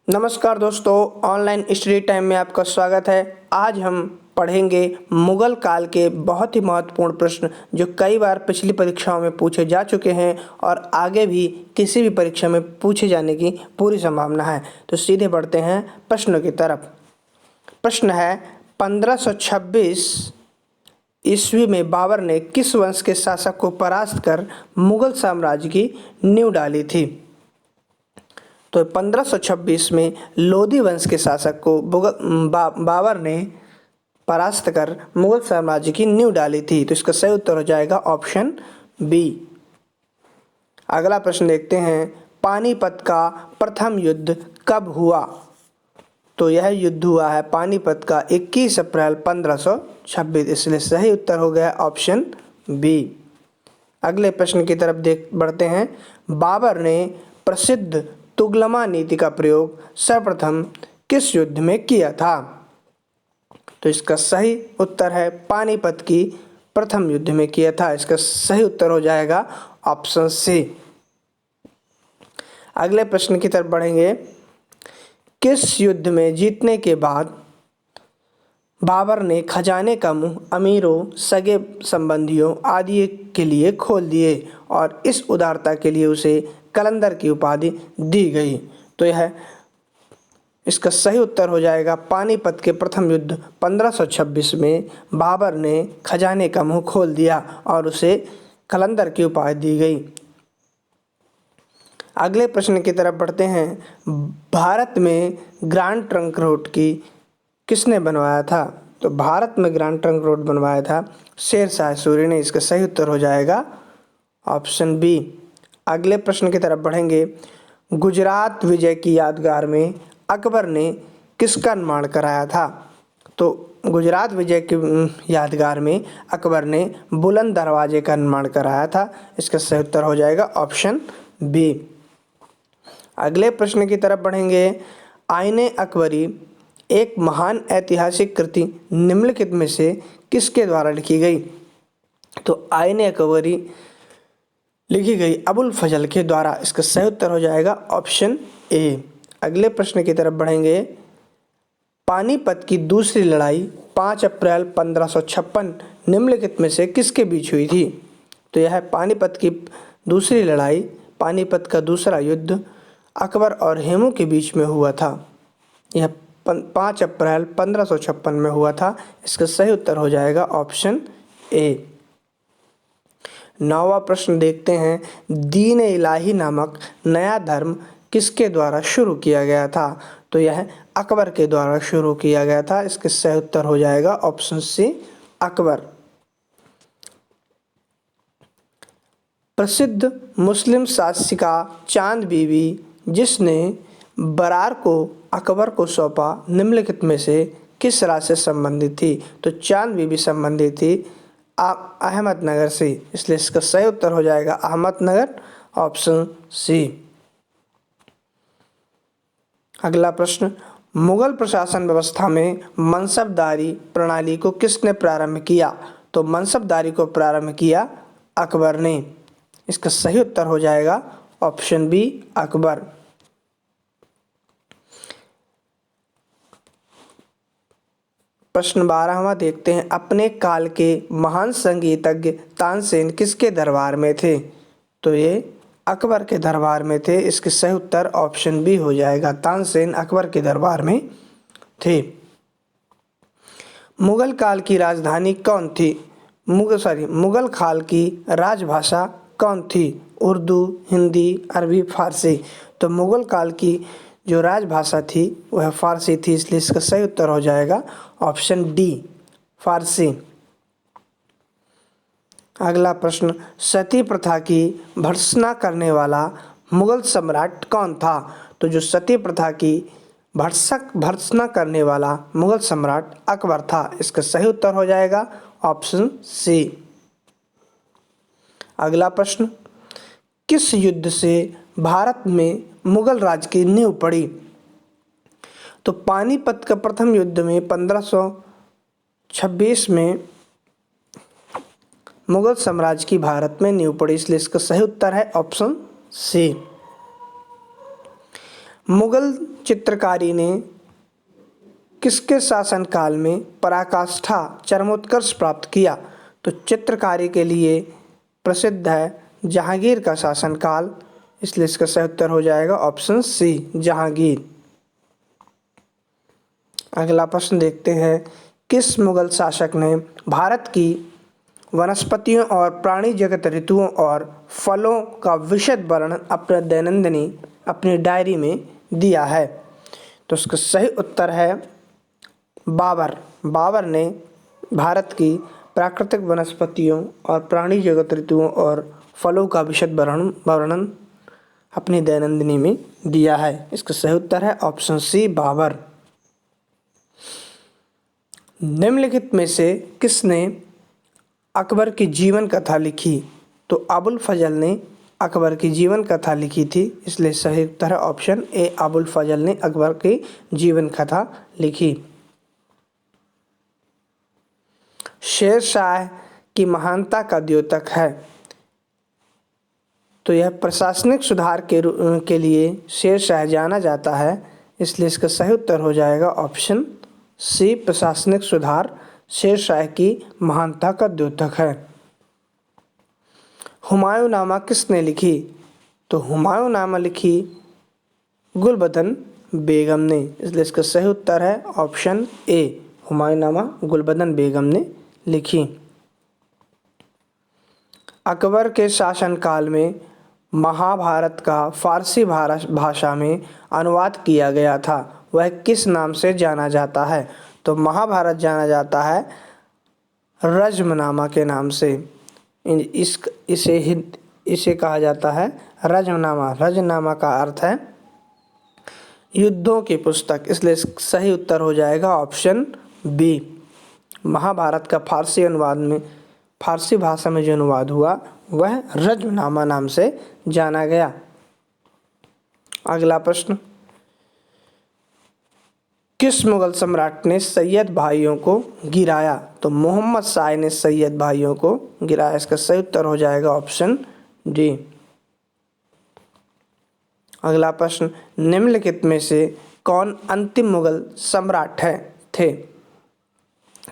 नमस्कार दोस्तों, online study time में आपका स्वागत है। आज हम पढ़ेंगे मुगल काल के बहुत ही महत्वपूर्ण प्रश्न जो कई बार पिछली परीक्षाओं में पूछे जा चुके हैं और आगे भी किसी भी परीक्षा में पूछे जाने की पूरी संभावना है। तो सीधे बढ़ते हैं प्रश्नों की तरफ। प्रश्न है, 1526 ईस्वी में बाबर ने किस वंश के शासक को परास्त कर मुगल साम्राज्य की नींव डाली थी? तो 1526 में लोधी वंश के शासक को बाबर ने परास्त कर मुगल साम्राज्य की नींव डाली थी। तो इसका सही उत्तर हो जाएगा ऑप्शन बी। अगला प्रश्न देखते हैं, पानीपत का प्रथम युद्ध कब हुआ? तो यह युद्ध हुआ है पानीपत का 21 अप्रैल 1526, इसलिए सही उत्तर हो गया ऑप्शन बी। अगले प्रश्न की तरफ बढ़ते हैं। बाबर ने प्रसिद्ध तुगलमा नीति का प्रयोग सर्वप्रथम किस युद्ध में किया था? तो इसका सही उत्तर है पानीपत की प्रथम युद्ध में किया था। इसका सही उत्तर हो जाएगा ऑप्शन सी। अगले प्रश्न की तरफ बढ़ेंगे। किस युद्ध में जीतने के बाद बाबर ने खजाने का मुंह अमीरों, सगे संबंधियों आदि के लिए खोल दिए और इस उदारता के लिए उसे कलंदर की उपाधि दी गई? तो यह इसका सही उत्तर हो जाएगा पानीपत के प्रथम युद्ध 1526 में बाबर ने खजाने का मुंह खोल दिया और उसे कलंदर की उपाधि दी गई। अगले प्रश्न की तरफ बढ़ते हैं। भारत में ग्रैंड ट्रंक रोड की किसने बनवाया था? तो भारत में ग्रैंड ट्रंक रोड बनवाया था शेरशाह सूरी ने। इसका सही उत्तर हो जाएगा ऑप्शन बी। अगले प्रश्न की तरफ बढ़ेंगे। गुजरात विजय की यादगार में अकबर ने किसका निर्माण कराया था? तो गुजरात विजय की यादगार में अकबर ने बुलंद दरवाजे का निर्माण कराया था। इसका सही उत्तर हो जाएगा ऑप्शन बी। अगले प्रश्न की तरफ बढ़ेंगे। आईने अकबरी एक महान ऐतिहासिक कृति निम्नलिखित में से किसके द्वारा लिखी गई? तो आईने अकबरी लिखी गई अबुल फजल के द्वारा। इसका सही उत्तर हो जाएगा ऑप्शन ए। अगले प्रश्न की तरफ बढ़ेंगे। पानीपत की दूसरी लड़ाई 5 अप्रैल 1556 निम्नलिखित में से किसके बीच हुई थी? तो यह पानीपत की दूसरी लड़ाई, पानीपत का दूसरा युद्ध अकबर और हेमू के बीच में हुआ था। यह 5 अप्रैल 1556 में हुआ था। इसका सही उत्तर हो जाएगा ऑप्शन ए। 9वां प्रश्न देखते हैं। दीन इलाही नामक नया धर्म किसके द्वारा शुरू किया गया था? तो यह अकबर के द्वारा शुरू किया गया था। इसका सही उत्तर हो जाएगा ऑप्शन सी, अकबर। प्रसिद्ध मुस्लिम शासिका चांद बीबी जिसने बरार को अकबर को सौंपा निम्नलिखित में से किस राज्य से संबंधित थी? तो चांद बीबी संबंधित थी अहमदनगर से, इसलिए इसका सही उत्तर हो जाएगा अहमदनगर, ऑप्शन सी। अगला प्रश्न। मुगल प्रशासन व्यवस्था में मनसबदारी प्रणाली को किसने प्रारंभ किया? तो मनसबदारी को प्रारंभ किया अकबर ने। इसका सही उत्तर हो जाएगा ऑप्शन बी, अकबर। प्रश्न 12वां देखते हैं। अपने काल के महान संगीतज्ञ तानसेन किसके दरबार में थे? तो ये अकबर के दरबार में थे। इसके सही उत्तर ऑप्शन बी हो जाएगा, तानसेन अकबर के दरबार में थे। मुगल काल की राजधानी कौन थी? मुगल काल की राजभाषा कौन थी? उर्दू, हिंदी, अरबी, फारसी। तो मुगल काल की जो राजभाषा थी वह फारसी थी, इसलिए इसका सही उत्तर हो जाएगा ऑप्शन डी, फारसी। अगला प्रश्न। सती प्रथा की भर्त्सना करने वाला मुगल सम्राट कौन था? तो जो सती प्रथा की भर्त्सना करने वाला मुगल सम्राट अकबर था। इसका सही उत्तर हो जाएगा ऑप्शन सी। अगला प्रश्न। किस युद्ध से भारत में मुगल राज की नींव पड़ी? तो पानीपत का प्रथम युद्ध में 1526 में मुगल साम्राज्य की भारत में नींव पड़ी, इसलिए इसका सही उत्तर है ऑप्शन सी। मुगल चित्रकारी ने किसके शासनकाल में पराकाष्ठा चरमोत्कर्ष प्राप्त किया? तो चित्रकारी के लिए प्रसिद्ध है जहांगीर का शासनकाल, इसलिए इसका सही उत्तर हो जाएगा ऑप्शन सी, जहांगीर। अगला प्रश्न देखते हैं, किस मुगल शासक ने भारत की वनस्पतियों और प्राणी जगत, ऋतुओं और फलों का विशद वर्णन अपनी डायरी में दिया है? तो इसका सही उत्तर है बाबर। बाबर ने भारत की प्राकृतिक वनस्पतियों और प्राणी जगत, ऋतुओं और फलों का विशद वर्णन अपनी दैनंदिनी में दिया है। इसका सही उत्तर है ऑप्शन सी, बाबर। निम्नलिखित में से किसने अकबर की जीवन कथा लिखी? तो अबुल फजल ने अकबर की जीवन कथा लिखी थी, इसलिए सही उत्तर है ऑप्शन ए, अबुल फजल ने अकबर की जीवन कथा लिखी। शेरशाह की महानता का द्योतक है? तो यह प्रशासनिक सुधार के लिए शेरशाह जाना जाता है, इसलिए इसका सही उत्तर हो जाएगा ऑप्शन सी, प्रशासनिक सुधार शेरशाह की महानता का द्योतक है। हुमायूंनामा किसने लिखी? तो हुमायूंनामा लिखी गुलबदन बेगम ने, इसलिए इसका सही उत्तर है ऑप्शन ए, हुमायूंनामा गुलबदन बेगम ने लिखी। अकबर के शासनकाल में महाभारत का फारसी भाषा में अनुवाद किया गया था, वह किस नाम से जाना जाता है? तो महाभारत जाना जाता है रज्मनामा के नाम से। इसे कहा जाता है रज्मनामा। रज्मनामा का अर्थ है युद्धों की पुस्तक, इसलिए सही उत्तर हो जाएगा ऑप्शन बी। महाभारत का फारसी भाषा में जो अनुवाद हुआ वह रज्मनामा नाम से जाना गया। अगला प्रश्न, किस मुगल सम्राट ने सैयद भाइयों को गिराया? तो मोहम्मद शाह ने सैयद भाइयों को गिराया, इसका सही उत्तर हो जाएगा ऑप्शन डी। अगला प्रश्न, निम्नलिखित में से कौन अंतिम मुगल सम्राट थे?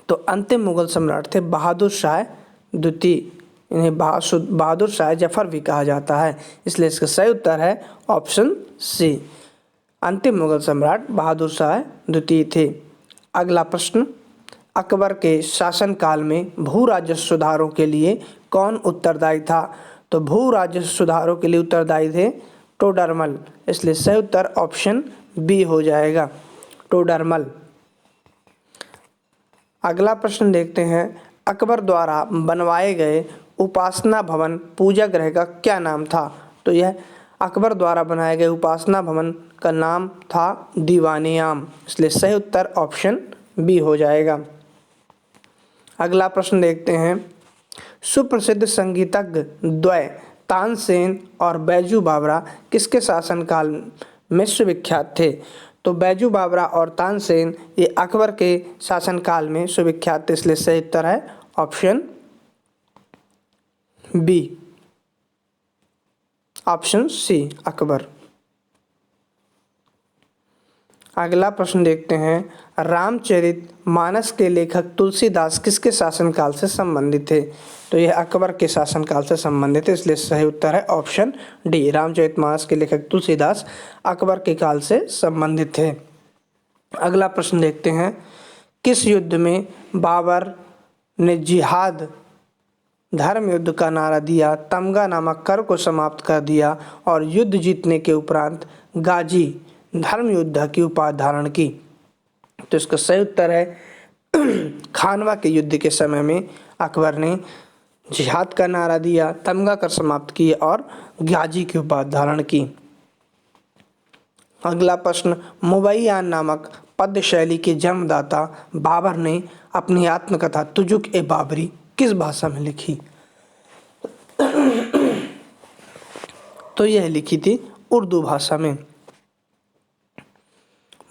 तो अंतिम मुगल सम्राट थे बहादुर शाह द्वितीय, इन्हें बहादुर शाह जफर भी कहा जाता है, इसलिए इसका सही उत्तर है ऑप्शन सी, अंतिम मुगल सम्राट बहादुर शाह द्वितीय थे। अगला प्रश्न, अकबर के शासनकाल में भू राजस्व सुधारों के लिए कौन उत्तरदायी था? तो भू राजस्व सुधारों के लिए उत्तरदायी थे टोडरमल, इसलिए सही उत्तर ऑप्शन बी हो जाएगा, टोडरमल। अगला प्रश्न देखते हैं, अकबर द्वारा बनवाए गए उपासना भवन पूजा गृह का क्या नाम था? तो यह अकबर द्वारा बनाए गए उपासना भवन का नाम था दीवान-ए-आम, इसलिए सही उत्तर ऑप्शन बी हो जाएगा। अगला प्रश्न देखते हैं, सुप्रसिद्ध संगीतज्ञ द्वय तानसेन और बैजू बावरा किसके शासनकाल में सुविख्यात थे? तो बैजू बावरा और तानसेन ये अकबर के शासनकाल में सुविख्यात थे, इसलिए सही उत्तर है option B, option C, Akbar. अगला प्रश्न देखते हैं, रामचरितमानस के लेखक तुलसीदास किसके शासनकाल से संबंधित थे? तो यह अकबर के शासनकाल से संबंधित है, इसलिए सही उत्तर है ऑप्शन डी, रामचरितमानस के लेखक तुलसीदास अकबर के काल से संबंधित थे। अगला प्रश्न देखते हैं, किस युद्ध में बाबर ने जिहाद धर्म युद्ध का नारा दिया, तमगा नामक कर को समाप्त कर दिया और युद्ध जीतने के उपरांत गाजी धर्म युद्ध की उपाधि धारण की? तो इसका सही उत्तर है खानवा के युद्ध के समय में अकबर ने जिहाद का नारा दिया, तमगा कर समाप्त किए और गाजी की उपाधि धारण की। अगला प्रश्न, मुबैयान नामक पद्य शैली के जन्मदाता बाबर ने अपनी आत्मकथा तुजुक ए बाबरी किस भाषा में लिखी? तो यह लिखी थी उर्दू भाषा में।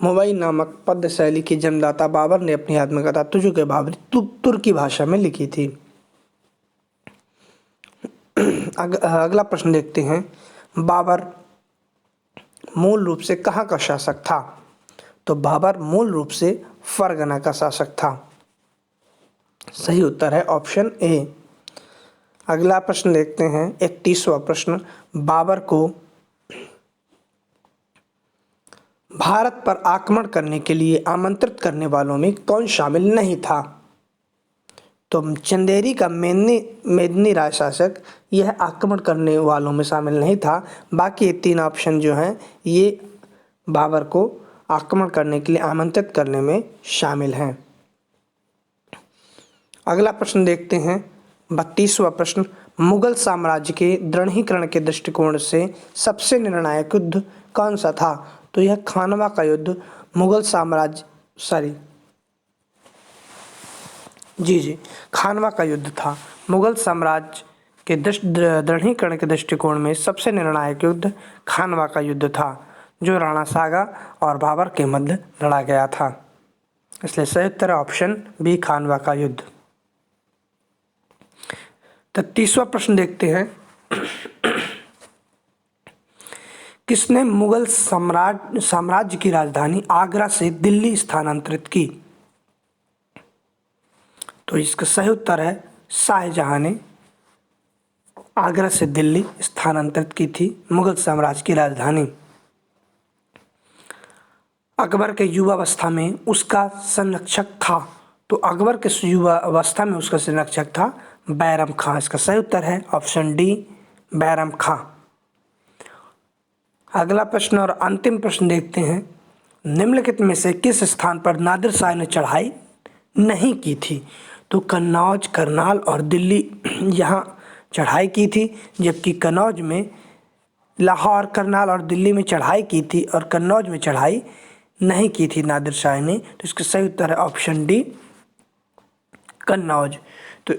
मुबैयान नामक पद्य शैली के जन्मदाता बाबर ने अपनी आत्मकथा तुजुक ए बाबरी तुर्की भाषा में लिखी थी। अगला प्रश्न देखते हैं, बाबर मूल रूप से कहाँ का शासक था? तो बाबर मूल रूप से फरगना का शासक था। सही उत्तर है ऑप्शन ए। अगला प्रश्न देखते हैं 31वां प्रश्न। बाबर को भारत पर आक्रमण करने के लिए आमंत्रित करने वालों में कौन शामिल नहीं था? तो चंदेरी का मेदिनी राय शासक यह आक्रमण करने वालों में शामिल नहीं था। बाकी ये 3 ऑप्शन जो हैं ये बाबर को आक्रमण करने के लिए आमंत्रित करने में शामिल हैं। अगला प्रश्न देखते हैं 32वां प्रश्न। मुगल साम्राज्य के दृढ़ीकरण के दृष्टिकोण से सबसे निर्णायक युद्ध कौन सा था? तो यह खानवा का युद्ध मुगल साम्राज्य खानवा का युद्ध था। मुगल साम्राज्य के दृढ़ीकरण के दृष्टिकोण में सबसे निर्णायक युद्ध खानवा का युद्ध था, जो राणा सागा और बाबर के मध्य लड़ा गया था। इसलिए सही उत्तर ऑप्शन बी, खानवा का युद्ध। 33वां प्रश्न देखते हैं। किसने मुगल साम्राज्य की राजधानी आगरा से दिल्ली स्थानांतरित की? तो इसका सही उत्तर है शाहजहां ने आगरा से दिल्ली स्थानांतरित की थी मुगल साम्राज्य की राजधानी। अकबर के युवावस्था में उसका संरक्षक था। तो अकबर के युवावस्था में उसका संरक्षक था बैरम खां। इसका सही उत्तर है ऑप्शन डी, बैरम खां। अगला प्रश्न और अंतिम प्रश्न देखते हैं। निम्नलिखित में से किस स्थान पर नादिर शाह ने चढ़ाई नहीं की थी? तो कन्नौज, करनाल और दिल्ली यहाँ चढ़ाई की थी, जबकि कन्नौज में, लाहौर, करनाल और दिल्ली में चढ़ाई की थी और कन्नौज में चढ़ाई नहीं की थी नादिर शाह ने। तो इसका सही उत्तर है ऑप्शन डी, कन्नौज। तो